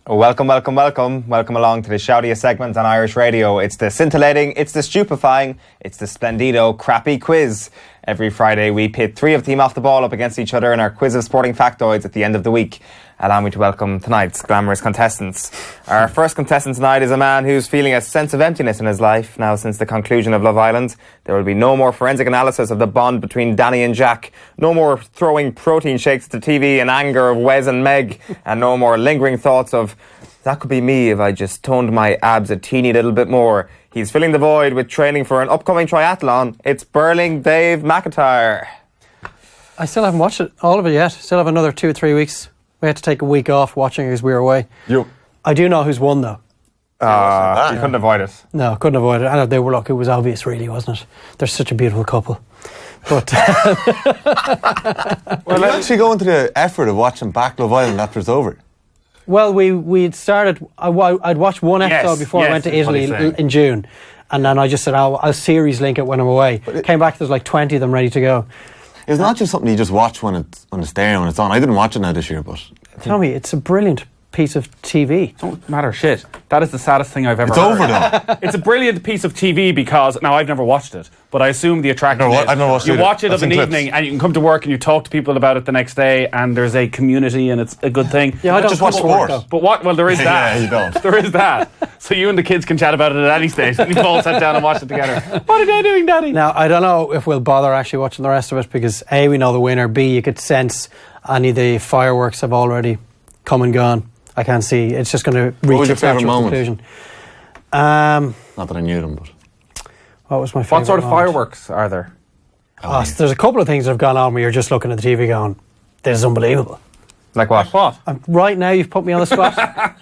Welcome along to the shoutiest segment on Irish radio. It's the scintillating, it's the stupefying, it's the splendido crappy quiz. Every Friday we pit three of the team off the ball up against each other in our quiz of sporting factoids at the end of the week. Allow me to welcome tonight's glamorous contestants. Our first contestant tonight is a man who's feeling a sense of emptiness in his life now since the conclusion of Love Island. There will be no more forensic analysis of the bond between Danny and Jack, no more throwing protein shakes at the TV in anger of Wes and Meg, and no more lingering thoughts of, that could be me if I just toned my abs a teeny little bit more. He's filling the void with training for an upcoming triathlon. It's Burling Dave McIntyre. I still haven't watched all of it yet. Still have another 2 or 3 weeks. We had to take a week off watching as we were away. I do know who's won though. You couldn't avoid it. No, couldn't avoid it. And they were, look, it was obvious really, wasn't it? They're such a beautiful couple. But well, you actually go into the effort of watching back Love Island after it's over? Well, we'd started. I'd watched one episode before I went to Italy in June, and then I just said, I'll series link it when I'm away. Came back, there's like 20 of them ready to go. It's not just something you just watch when it's there, when it's on. I didn't watch it now this year, but Tommy, it's a brilliant piece of TV. Don't matter shit. That is the saddest thing I've ever heard. It's over though. It's a brilliant piece of TV because, now I've never watched it, but I assume the attraction is I've never watched you watch it of an clips. evening and you can come to work and you talk to people about it the next day and there's a community and it's a good thing. Yeah, I don't just watch sport. But what? Well, there is that. Yeah, you don't. There is that. So you and the kids can chat about it at any stage and you've all sat down and watched it together. What are they doing, Daddy? Now, I don't know if we'll bother actually watching the rest of it because A, we know the winner, B, you could sense any of the fireworks have already come and gone. I can't see. It's just going to reach its natural conclusion. Not that I knew them, but what was my favourite What sort of moment? fireworks are there? There's a couple of things that have gone on where you're just looking at the TV going, this is unbelievable. Like what? What? Right now, you've put me on the spot.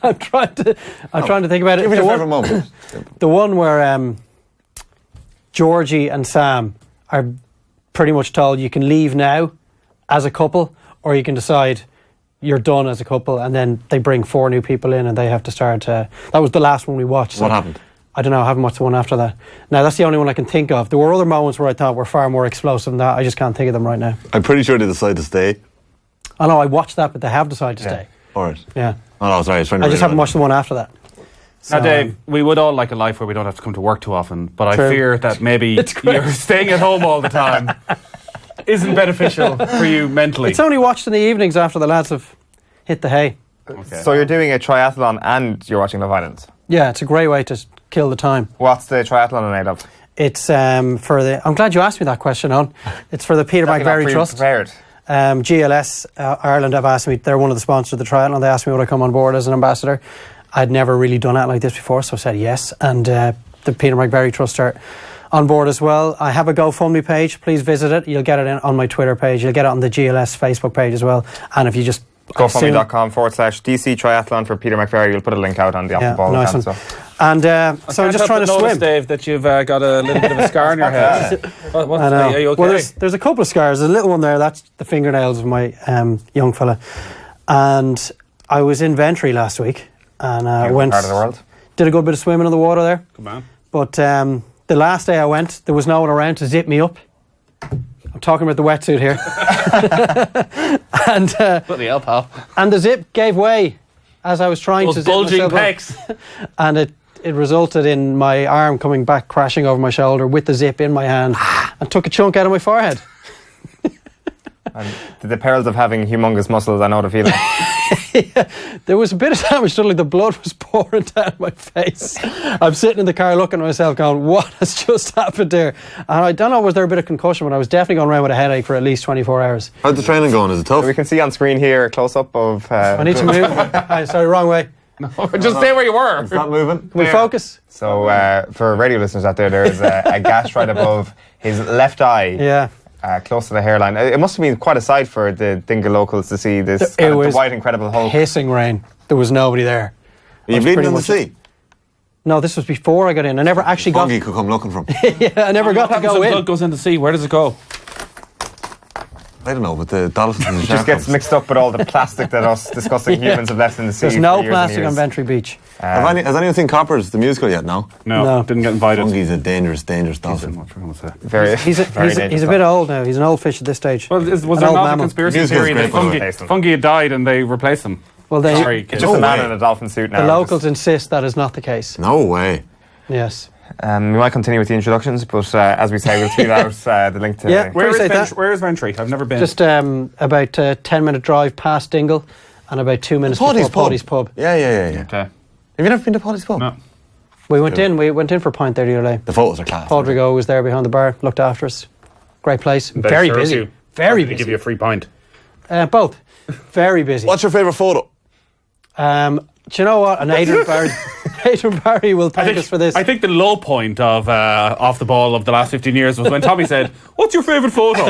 I'm trying to think about it. give me your favourite moment. The one where Georgie and Sam are pretty much told you can leave now as a couple, or you can decide you're done as a couple, and then they bring 4 new people in and they have to start. That was the last one we watched. What happened? I don't know. I haven't watched the one after that. Now, that's the only one I can think of. There were other moments where I thought were far more explosive than that. I just can't think of them right now. I'm pretty sure they decided to stay. I know, I watched that, but they have decided to stay. Alright. Yeah. Oh no, sorry. I just haven't watched the one after that. Now, Dave, we would all like a life where we don't have to come to work too often, but True. I fear that maybe you're staying at home all the time isn't beneficial for you mentally. It's only watched in the evenings after the lads have hit the hay. Okay. So you're doing a triathlon and you're watching Love Island. Yeah, it's a great way to kill the time. What's the triathlon made of? It's for the... I'm glad you asked me that question, on. It's for the Peter McIntyre Trust. Prepared. GLS Ireland have asked me, they're one of the sponsors of the triathlon, they asked me would I come on board as an ambassador. I'd never really done it like this before, so I said yes. And the Peter McIntyre Trust are on board as well. I have a GoFundMe page, please visit it. You'll get it on my Twitter page, you'll get it on the GLS Facebook page as well. And if you just... GoFundMe.com/DC Triathlon for Peter McIntyre. You'll put a link out on the Off the Ball nice account. one. And so I'm just trying to swim. Dave, that you've got a little bit of a scar on your head. I know. Are you okay? Well, there's a couple of scars. There's a little one there. That's the fingernails of my young fella. And I was in Ventry last week, and went part of the world. Did a good bit of swimming in the water there. Come on. But the last day I went, there was no one around to zip me up. I'm talking about the wetsuit here. And Bloody hell, pal. and the zip gave way as I was trying to Those zip bulging myself up. pecs. And it resulted in my arm coming back, crashing over my shoulder with the zip in my hand, and took a chunk out of my forehead. And the perils of having humongous muscles, I know the feeling. Yeah, there was a bit of damage done, like the blood was pouring down my face. I'm sitting in the car looking at myself going, what has just happened here? And I don't know, was there a bit of concussion, but I was definitely going around with a headache for at least 24 hours. How's the training going? Is it tough? So we can see on screen here a close-up of... I need to move. Sorry, wrong way. Just stay where you were. It's not moving. Can we focus? So for radio listeners out there is a gash right above his left eye. Yeah. Close to the hairline. It must have been quite a sight for the Dingle locals to see this It the was white Incredible Hulk. Hissing rain. There was nobody there. Are you bleeding in the sea? No, this was before I got in. I never actually got... Fungi could come looking from. Yeah, I never got to go in. Blood goes in the sea. Where does it go? I don't know, but the dolphins and the It sharks. just gets mixed up with all the plastic that us disgusting humans have left in the sea. There's for no years and plastic years. on Ventry Beach. Has anyone seen Coppers, the musical, yet? No? No. Didn't get invited. Fungi's a dangerous dolphin. What we're going to say. Very, He's very a dangerous bit old now. He's an old fish at this stage. Well, was An there old not a mammal. conspiracy Musical's theory that great, by the way. fungi had died and they replaced them? Well, Sorry, It's kids. just a man way. in a dolphin suit now. the locals insist that is not the case. No way. Yes. We might continue with the introductions, but as we say, we'll tweet out the link to. Yeah. Where is Appreciate that. Where is Ventry? I've never been. Just about a 10-minute drive past Dingle and about 2 minutes Paddy's before Paddy's pub. Yeah. Okay. Have you never been to Paddy's pub? No. We went in for a pint there the other day. The photos are class. Podrigo was there behind the bar, looked after us. Great place. Better Very serve busy. you. Very They busy. give you a free pint. Both. Very busy. What's your favourite photo? Do you know what? And Adrian Barry will thank us for this. I think the low point of off the ball of the last 15 years was when Tommy said, "What's your favourite photo?"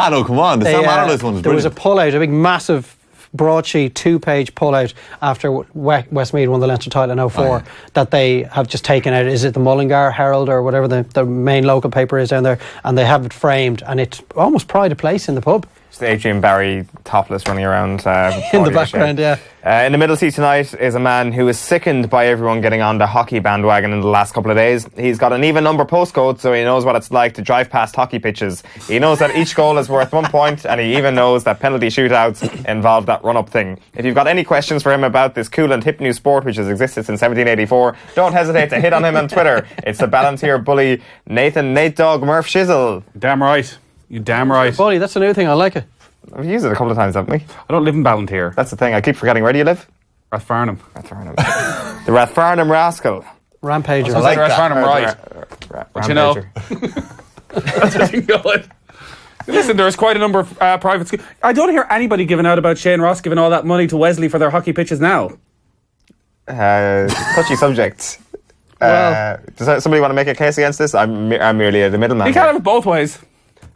No, come on. The Sam Allardyce one is there was a brilliant. pull-out, a big massive broadsheet 2-page pull-out after Westmeath won the Leinster title in 04 that they have just taken out. Is it the Mullingar Herald or whatever the main local paper is down there, and they have it framed, and it's almost pride of place in the pub. It's Adrian Barry topless running around In the background, yeah. In the middle seat tonight is a man who is sickened by everyone getting on the hockey bandwagon in the last couple of days. He's got an even number postcode, so he knows what it's like to drive past hockey pitches. He knows that each goal is worth 1 point, and he even knows that penalty shootouts involve that run-up thing. If you've got any questions for him about this cool and hip new sport which has existed since 1784, don't hesitate to hit on him on Twitter. It's the Ballantyre bully Nate Dog Murph Shizzle. Damn right. You damn right. Buddy, that's a new thing. I like it. We've used it a couple of times, haven't we? I don't live in Ballantyre. That's the thing. I keep forgetting. Where do you live? Rathfarnham. Rathfarnam. The Rathfarnam Rascal. Rampager. I like that. Rathfarnam right. But you know, that's what you got. Listen, there's quite a number of private schools. I don't hear anybody giving out about Shane Ross giving all that money to Wesley for their hockey pitches now. Touchy subject. Well- Does somebody want to make a case against this? I'm merely the middleman. You can't have it both ways.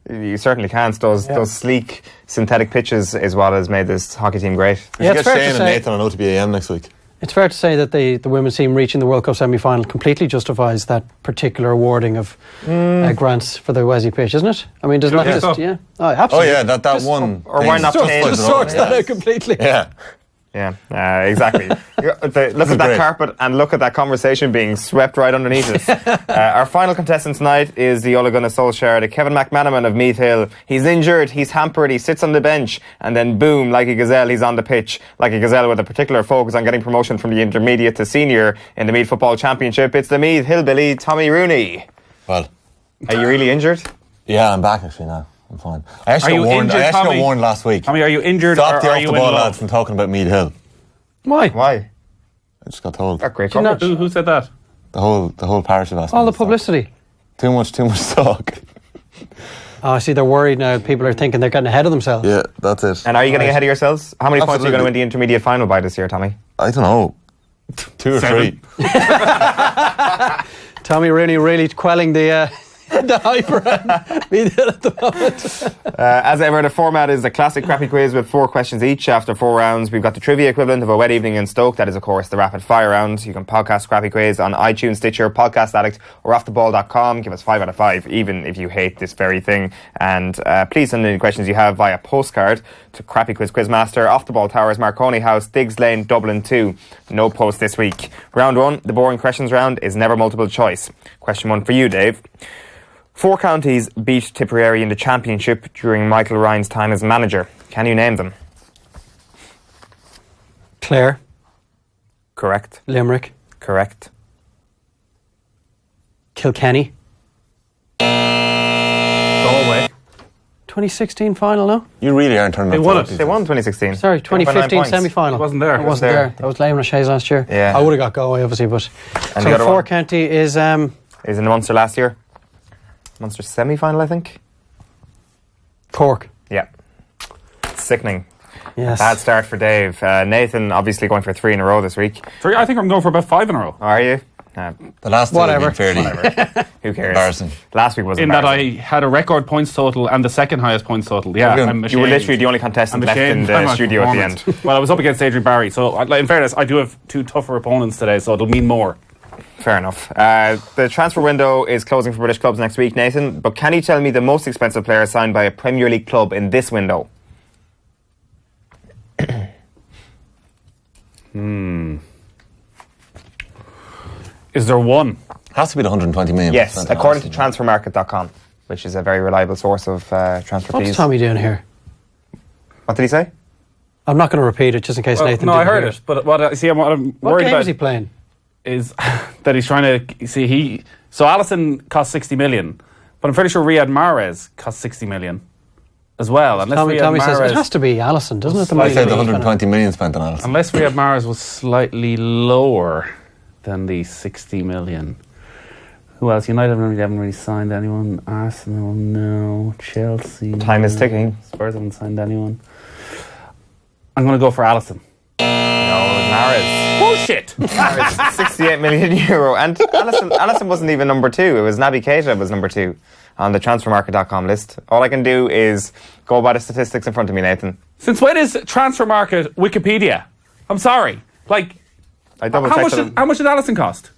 You certainly can't. Those sleek synthetic pitches is what has made this hockey team great. We Yeah, should it's get fair to Shane and say- Nathan on OTBAM next week. It's fair to say that the women's team reaching the World Cup semi-final completely justifies that particular awarding of grants for the Wesley pitch, isn't it? I mean, does not think just... so? Yeah. Oh, absolutely. That Just- one. or thing why not just change- puts Just it sorts over. that out completely. Yeah. Yeah, exactly. Look at that great. carpet and look at that conversation being swept right underneath us. Our final contestant tonight is the Ole Gunnar Solskjaer, the Kevin McManaman of Meath Hill. He's injured, he's hampered, he sits on the bench, and then boom, like a gazelle, he's on the pitch. Like a gazelle with a particular focus on getting promotion from the intermediate to senior in the Meath Football Championship. It's the Meath Hillbilly, Tommy Rooney. Well, Are you really injured? yeah, I'm back actually now. I'm fine. I Are actually you got warned. injured, I actually Tommy? got warned last week. Tommy, are you injured Stop or the are off you the in ball love? lads from talking about Mead Hill. Why? Why? I just got told. Got great you not- coverage. Who said that? The whole parish of us. All the publicity. Too much talk. Oh, I see, they're worried now. People are thinking they're getting ahead of themselves. Yeah, that's it. And are you getting ahead of yourselves? How many points are you going to Absolutely. win the intermediate final by this year, Tommy? I don't know. 2 or 7. 3. Tommy Rooney really quelling the hyper at the moment. As ever, the format is a classic crappy quiz with 4 questions each. After 4 rounds, we've got the trivia equivalent of a wet evening in Stoke. That is, of course, the rapid fire round. You can podcast Crappy Quiz on iTunes, Stitcher, Podcast Addict, or offtheball.com. Give us 5 out of 5, even if you hate this very thing. And please send any questions you have via postcard to Crappy Quiz Quizmaster, Off the Ball Towers, Marconi House, Diggs Lane, Dublin 2. No post this week. Round 1, the boring questions round, is never multiple choice. Question 1 for you, Dave. 4 counties beat Tipperary in the Championship during Michael Ryan's time as manager. Can you name them? Clare, Correct. Limerick, Correct. Kilkenny. Galway. 2016 final, no? You really aren't turning They up won to it. They won 2016. Sorry, They won by 9 2015 points. semi-final. I wasn't there. I wasn't there. That was Liam O'Shea's last year. Yeah. I would have got Galway, obviously, but... And so the other 4 one? county is... Is in the Munster last year. Munster semi-final, I think. Cork. Yeah. Sickening. Yes. Bad start for Dave. Nathan obviously going for 3 in a row this week. 3. I think I'm going for about 5 in a row. Are you? The last 2 Whatever. have been fairly Who cares? embarrassing. Last week was In that I embarrassing. had a record points total and the second highest points total. Yeah, Brilliant. I'm You ashamed. were literally the only contestant I'm left in ashamed by the my studio at the end. performance. Well, I was up against Adrian Barry, so in fairness, I do have 2 tougher opponents today, so it'll mean more. Fair enough. The transfer window is closing for British clubs next week, Nathan. But can you tell me the most expensive player signed by a Premier League club in this window? Is there one? Has to be the 120 million. Yes, spent on according to Arsenal. transfermarket.com, which is a very reliable source of transfer What's fees. Tommy doing here? What did he say? I'm not going to repeat it just in case Nathan No, didn't I heard hear it. But what I'm What worried game about is he playing? is that he's trying to see So Allison cost 60 million, but I'm pretty sure Riyad Mahrez cost 60 million as well. Unless Tommy Riyad says Mahrez, it has to be Allison, doesn't it? The I money said that the he's 120 million spent on Allison. unless Riyad Mahrez was slightly lower than the 60 million. Who else? United haven't really signed anyone. Arsenal, no. Chelsea. Time is ticking. Spurs haven't signed anyone. I'm going to go for Allison. No, Mahrez. Bullshit! Mahrez, 68 million euro. And Allison wasn't even number 2. It was Naby Keita was number 2 on the transfermarket.com list. All I can do is go by the statistics in front of me, Nathan. Since when is Transfer Market Wikipedia? I'm sorry. Like, I double how checked much did Allison cost?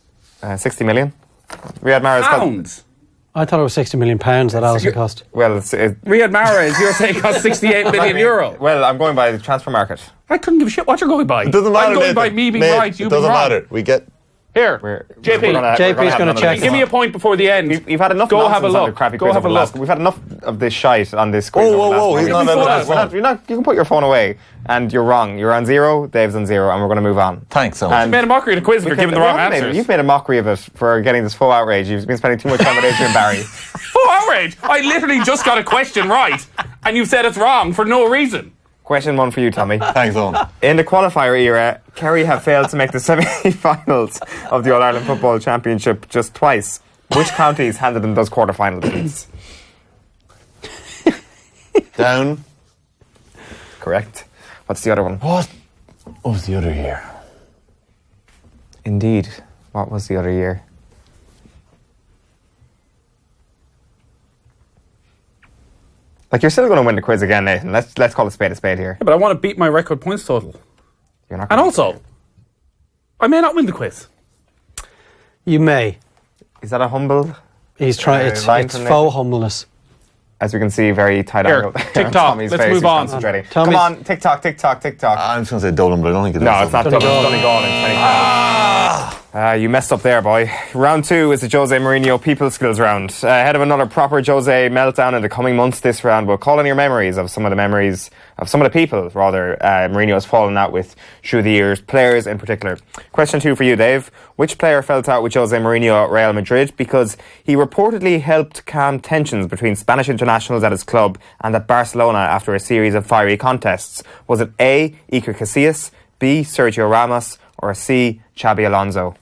60 million. Riyad Mahrez. Pounds. I thought it was £60 million that Allison cost. Well, Riyad Mahrez, you're saying cost 68 million euro. Well, I'm going by the transfer market. I couldn't give a shit what you're going by. It doesn't matter. I'm going Nathan. by me being Mate, right, you it being doesn't wrong. matter. We get. Here, JP. JP's gonna check. Give me a point before the end. We've had enough. Go have a nonsense on the look. crappy Go quiz have over a the last- look. We've had enough of this shite on this quiz. Whoa, over the whoa, last whoa, week. he's not allowed allowed to to You're not. You can put your phone away, and you're wrong. You're on 0. Dave's on 0, and we're going to move on. Thanks so And much. You made a mockery of the quiz for giving the wrong answers. You've made a mockery of it for getting this full outrage. You've been spending too much time with Adrian Barry. Full outrage. I literally just got a question right, and you said it's wrong for no reason. Question 1 for you, Tommy. Thanks, Owen. In the qualifier era, Kerry have failed to make the semi-finals of the All-Ireland Football Championship just twice. Which counties handed them those quarter-final defeats? Down. Correct. What's the other one? What was the other year? Indeed. What was the other year? Like, you're still going to win the quiz again, Nathan. Let's call a spade here. Yeah, but I want to beat my record points total. You're not And gonna- also, I may not win the quiz. You may. Is that a humble? He's trying. It's line from faux humbleness. As we can see, very tight Here, angle. TikTok. Tommy's Let's face. move He's on. concentrating. Tommy's- Come on, TikTok. I'm just going to say Dublin, but I don't think it is. No, it's not Donegal. Dublin. It's Donegal in 2012. You messed up there, boy. Round 2 is the Jose Mourinho People Skills round. Ahead of another proper Jose meltdown in the coming months, this round will call on your memories of some of the people, Mourinho has fallen out with through the years, players in particular. Question 2 for you, Dave. Which player fell out with Jose Mourinho at Real Madrid because he reportedly helped calm tensions between Spanish internationals at his club and at Barcelona after a series of fiery contests? Was it A, Iker Casillas, B, Sergio Ramos, or C, Xabi Alonso?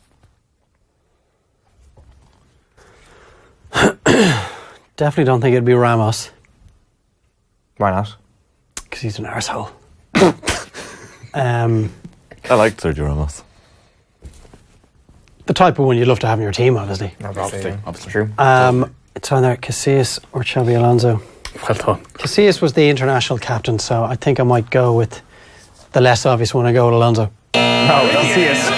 Definitely don't think it'd be Ramos Why not? because he's an arsehole. I like Sergio Ramos. The type of one you'd love to have in your team, obviously. Obviously. True. It's either Casillas or Xabi Alonso. Well done. Casillas was the international captain, so I think I might go with the less obvious one. I go with Alonso. No, Casillas.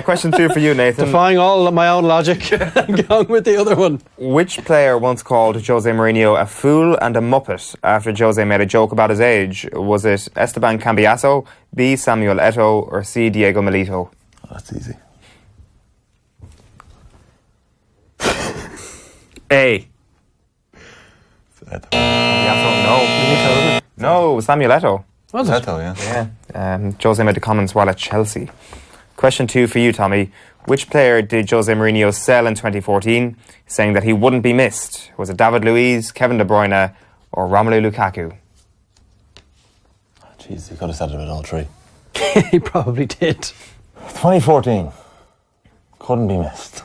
Question 2 for you, Nathan. Defying all of my own logic and going with the other one. Which player once called Jose Mourinho a fool and a muppet after Jose made a joke about his age? Was it Esteban Cambiaso, B, Samuel Eto'o, or C, Diego Milito? Oh, that's easy. A. Cambiaso, no. No, Samuel Eto'o. Was it? Eto'o, yeah. Yeah. Jose made the comments while at Chelsea. Question 2 for you, Tommy. Which player did Jose Mourinho sell in 2014, saying that he wouldn't be missed? Was it David Luiz, Kevin De Bruyne, or Romelu Lukaku? Jeez, you could have said it with all three. He probably did. 2014. Couldn't be missed.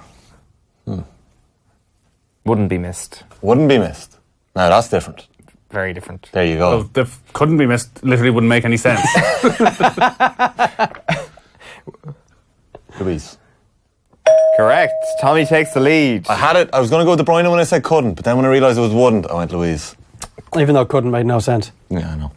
Wouldn't be missed. Wouldn't be missed. Now, that's different. Very different. There you go. Well, the couldn't be missed literally wouldn't make any sense. Luis. Correct. Tommy takes the lead. I had it. I was going to go with De Bruyne when I said couldn't, but then when I realised it was wouldn't, I went Luis. Even though it couldn't, made no sense. Yeah, I know.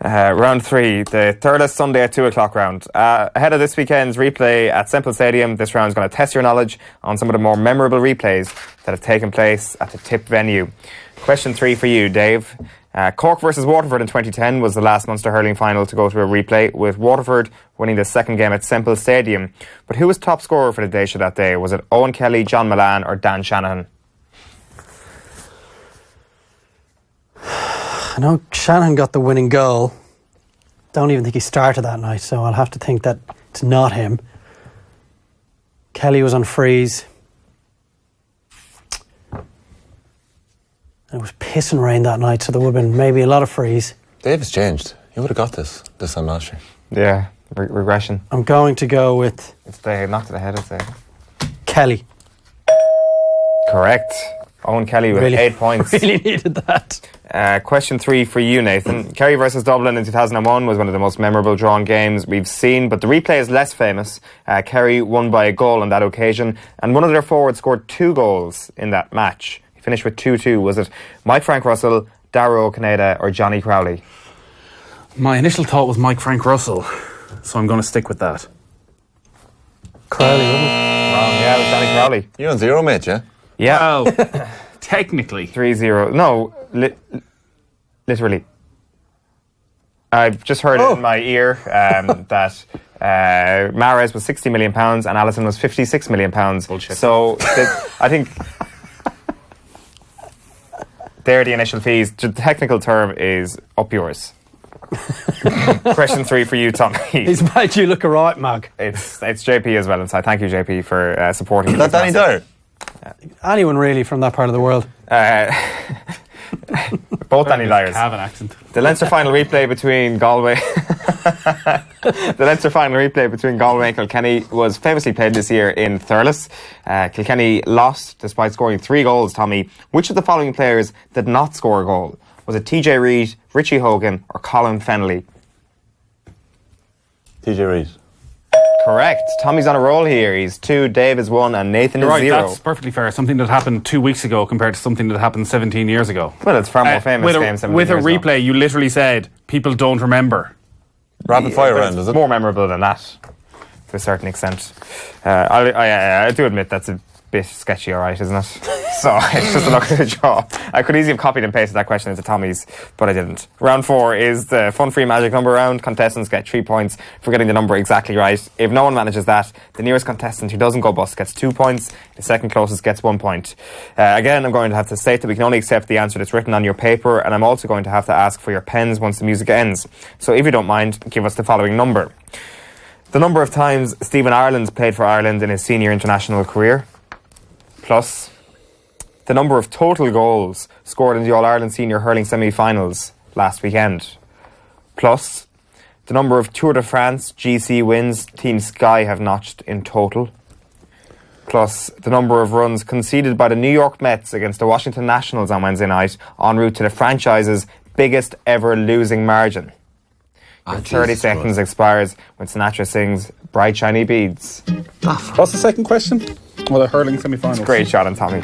Round 3, the Thurles Sunday at 2 o'clock round. Ahead of this weekend's replay at Semple Stadium, this round is going to test your knowledge on some of the more memorable replays that have taken place at the Tip venue. Question 3 for you, Dave. Cork versus Waterford in 2010 was the last Munster hurling final to go through a replay, with Waterford winning the second game at Semple Stadium. But who was top scorer for the Daisha that day? Was it Owen Kelly, John Milan, or Dan Shanahan? I know Shanahan got the winning goal. Don't even think he started that night, so I'll have to think that it's not him. Kelly was on freeze. It was pissing rain that night, so there would have been maybe a lot of freeze. Dave has changed. He would have got this time last year. Yeah, regression. I'm going to go with They knocked it ahead, I'd say. Kelly. Correct. Owen Kelly with 8 points. Really needed that. Question 3 for you, Nathan. Kerry versus Dublin in 2001 was one of the most memorable drawn games we've seen, but the replay is less famous. Kerry won by a goal on that occasion, and one of their forwards scored 2 goals in that match. He finished with 2-2. Was it Mike Frank Russell, Darragh O'Canada or Johnny Crowley? My initial thought was Mike Frank Russell, so I'm going to stick with that. Crowley, wasn't Wrong, yeah, it was Johnny Crowley. You're on 0, mate, yeah? Yeah. Well, technically. 3-0. No, literally. I've just heard in my ear that Mahrez was £60 million and Alisson was £56 million. Bullshit. So I think they're the initial fees. The technical term is up yours. Question 3 for you, Tommy. He's made you look alright, Mag. It's JP as well inside. Thank you, JP, for supporting. Is that Danny Dyer? Anyone really from that part of the world. Both Danny Dyers. Have an accent. The Leinster final replay between Galway and Kilkenny was famously played this year in Thurles. Kilkenny lost despite scoring 3 goals, Tommy. Which of the following players did not score a goal? Was it TJ Reid, Richie Hogan or Colin Fennelly? TJ Reid. Correct. Tommy's on a roll here. He's 2, Dave is 1 and Nathan You're is right, 0. that's perfectly fair. Something that happened 2 weeks ago compared to something that happened 17 years ago. Well, it's far more famous game 17 with a years ago. replay, you literally said people don't remember. Rapid fire But round, it's is it? more memorable than that, to a certain extent. I do admit that's a bit sketchy, alright, isn't it? So it's just a look at the draw. I could easily have copied and pasted that question into Tommy's, but I didn't. Round 4 is the fun-free magic number round. Contestants get 3 points for getting the number exactly right. If no one manages that, the nearest contestant who doesn't go bust gets 2 points. The second closest gets 1 point. Again, I'm going to have to state that we can only accept the answer that's written on your paper, and I'm also going to have to ask for your pens once the music ends. So if you don't mind, give us the following number. The number of times Stephen Ireland played for Ireland in his senior international career, plus the number of total goals scored in the All-Ireland Senior Hurling semi-finals last weekend, plus the number of Tour de France GC wins Team Sky have notched in total, plus the number of runs conceded by the New York Mets against the Washington Nationals on Wednesday night en route to the franchise's biggest ever losing margin. Your 30 seconds expires when Sinatra sings Bright Shiny Beads. What's the second question? Well, the hurling semi-finals. Great shot on Tommy.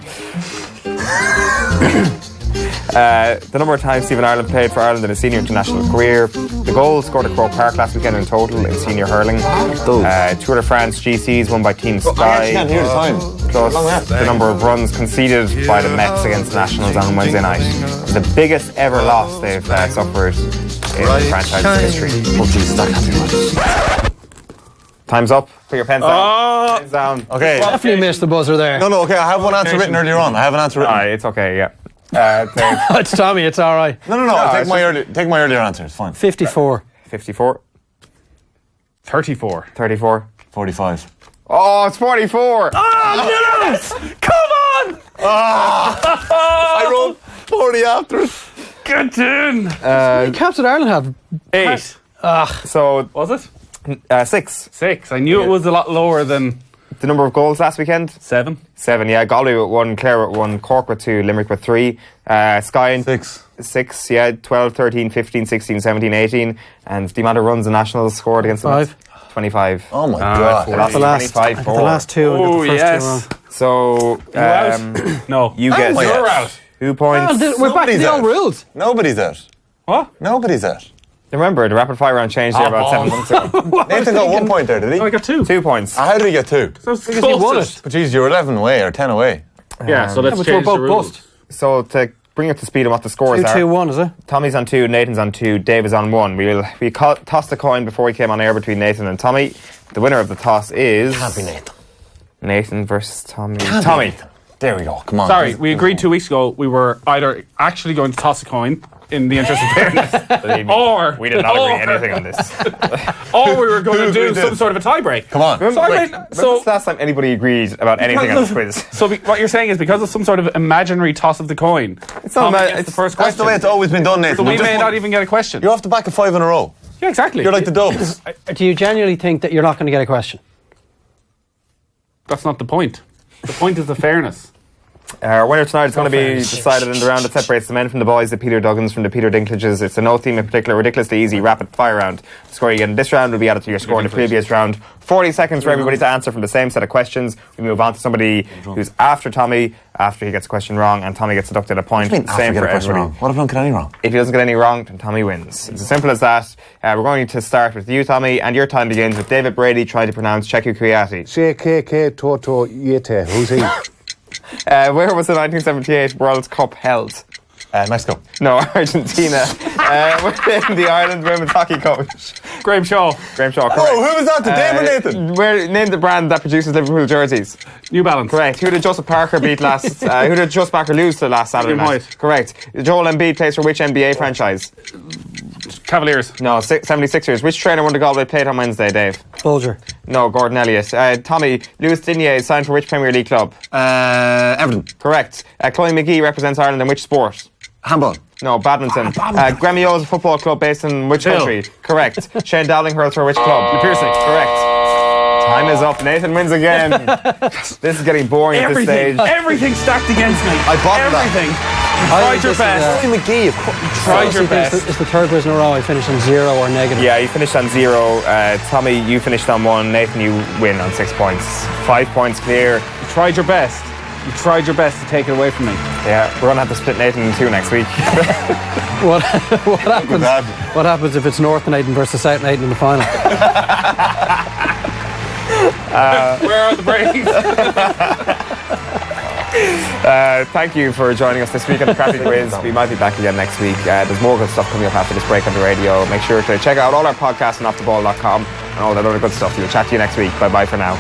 The number of times Stephen Ireland played for Ireland in his senior international career. The goals scored at Croke Park last weekend in total in senior hurling. Tour de France GCs won by Team Sky. I can't hear the time. Plus the number of runs conceded by the Mets against the Nationals on Wednesday night. The biggest ever loss they've suffered in franchise history. Oh, Jesus, that can't be much. Time's up. Put your pens down. Pens down. Okay. Definitely missed the buzzer there. No, okay, I have one answer written earlier on. I have an answer written. Aye, it's okay, yeah. It's Tommy, it's alright. No, take my earlier answer, it's fine. 54. 54. 34. 34. 45. Oh, it's 44. Yes! Come on! I wrote 40 after it. Get in! Captain Ireland have 8. So, Was it? 6. 6. I knew it was a lot lower than The number of goals last weekend? 7. 7, yeah. Galway with 1, Clare with 1, Cork with 2, Limerick with 3. Sky and 6, yeah. 12, 13, 15, 16, 17, 18. And the amount of runs the Nationals scored against them? 5. 25. Oh my God. They lost The last 25-4. the last two. I got Oh, the first yes. two wrong. So, No. you get You're out. 2 points. We're back to the old rules. Nobody's out. What? Nobody's out. Remember, the rapid fire round changed here about 7 months ago. Nathan got 1 point there, did he? I got 2. 2 points. How did he get 2? So Because he won it. But geez, you're 11 away or 10 away. Yeah, so let's but change we're the both rules. bust. So, to bring up to speed on what the scores 2, are. 2, 1, is it? Tommy's on 2, Nathan's on 2, Dave is on 1. We tossed a coin before we came on air between Nathan and Tommy. The winner of the toss is... Can't be Nathan. Nathan versus Tommy. Can't be Tommy. Nathan. There we go. Come on. Sorry, we agreed 2 weeks ago we were either actually going to toss a coin in the interest of fairness, or we did not agree anything on this. or we were going to do some sort of a tie break. Come on. Remember the last time anybody agreed about anything on this quiz? So what you're saying is because of some sort of imaginary toss of the coin, It's not Tommy about- gets the it's- first That's question. the way it's always been done, Nathan. So we You just may want- not even get a question. You're off the back of 5 in a row. Yeah, exactly. You're like the Dubs. Do you genuinely think that you're not going to get a question? That's not the point. The point is the fairness. Our winner tonight is going to be decided in the round that separates the men from the boys, the Peter Duggans from the Peter Dinklages. It's a no theme in particular, ridiculously easy, rapid fire round. The score you get in this round will be added to your score in the previous round. 40 seconds for everybody to answer from the same set of questions. We move on to somebody who's after Tommy, after he gets a question wrong, and Tommy gets deducted a point. Same for everybody. wrong. What if I don't get any wrong? If he doesn't get any wrong, then Tommy wins. It's as simple as that. We're going to start with you, Tommy, and your time begins with David Brady trying to pronounce Cheku Kriati. CKK Toto Yete. Who's he? Where was the 1978 World Cup held? Mexico. No, Argentina. Within the Ireland women's hockey coach. Graham Shaw, Graham Shaw, correct. Oh, who was that? The Dave or Nathan? Name the brand that produces Liverpool jerseys. New Balance. Correct. Who did Joseph Parker beat last? Who did Joseph Parker lose to last Saturday William night? White. Correct. Joel Embiid plays for which NBA franchise? Cavaliers. No, 76ers. Which trainer won the Galway plate on Wednesday, Dave? Bulger. No, Gordon Elliott. Tommy, Lewis Digne signed for which Premier League club? Everton. Correct. Chloe McGee represents Ireland in which sport? Handball. No, badminton. Gremio is a football club based in which Hill. country? Correct. Shane Dowling hurls for which club? McPherson. Correct. Time is up. Nathan wins again. This is getting boring at this stage. Everything stacked against me. I bottled that. Everything. You I tried think your this is, best. Look at McGee. You tried your best. It's the third quiz in a row. I finished on 0 or negative. Yeah, you finished on 0. Tommy, you finished on 1. Nathan, you win on 6 points. 5 points clear. You tried your best. You tried your best to take it away from me. Yeah, we're going to have to split Nathan in 2 next week. What happens if it's North Nathan versus South Nathan in the final? Where are the brains? Thank you for joining us this week on the Crappy Quiz. We might be back again next week. There's more good stuff coming up after this break on the radio. Make sure to check out all our podcasts on offtheball.com and all that other good stuff. We'll chat to you next week. Bye-bye for now.